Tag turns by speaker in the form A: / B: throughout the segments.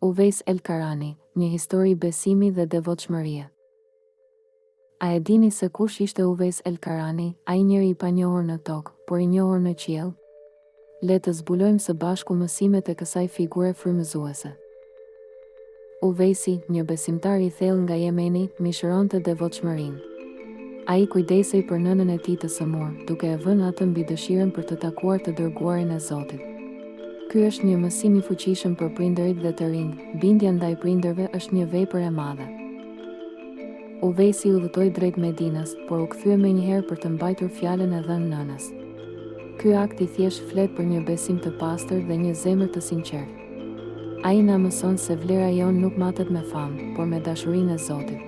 A: Uvejs El Karani, një histori besimi dhe devotshmërie. A e dini se kush ishte Uvejs El Karani, ai njeri i panjohur në tokë, por i njohur në qiell? Le të zbulojmë së bashku mësimet e kësaj figure frymëzuese. Uvejsi, një besimtar i thellë nga Jemeni, mishëronte devotshmërinë. Ai kujdesej për nënën e tij të sëmur, duke e vënë atë mbi dëshirën për të takuar të dërguarin e Zotit. Ky është një mësim i fuqishëm për prindërit dhe të rinj, bindja ndaj prindërve është një vepër e madhe. Uvejsi udhëtoi drejt Medinës, por u kthye menjëherë për të mbajtur fjalën e dhënë nënës. Ky akt i thjesht flet për një besim të pastër dhe një zemër të sinqertë. Ai na mëson se vlera jon nuk matet me famë, por me dashurinë e Zotit.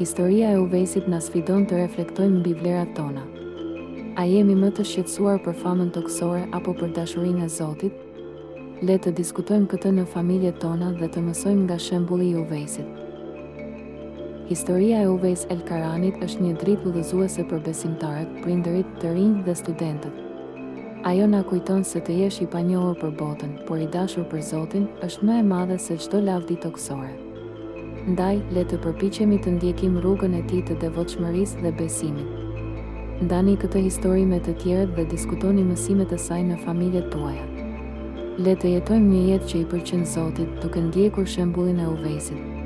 A: Historia e Uvejsit na sfidon të reflektojmë mbi vlerat tona. A jemi më të shqetësuar për famën toksore apo për dashurinë e Zotit? Le të diskutojmë këtë në familjet tona dhe të mësojmë nga shembulli i Uvejsit. Historia e Uvejs El Karanit është një dritë udhëzuese për besimtarët, prindërit, të rinj dhe studentët. Ajo na kujton se të jesh i panjohur për botën, por i dashur për Zotin, është më e madhe se çdo lavdi toksore. Ndaj, le të përpiqemi të ndjekim rrugën e tij të devotshmërisë dhe besimit. Ndani këtë histori me të tjerët dhe diskutoni mësimet e saj në familjet tuaja. Le të jetojmë një jetë që i pëlqen Zotit, duke ndjekur shembullin e Uvejsit.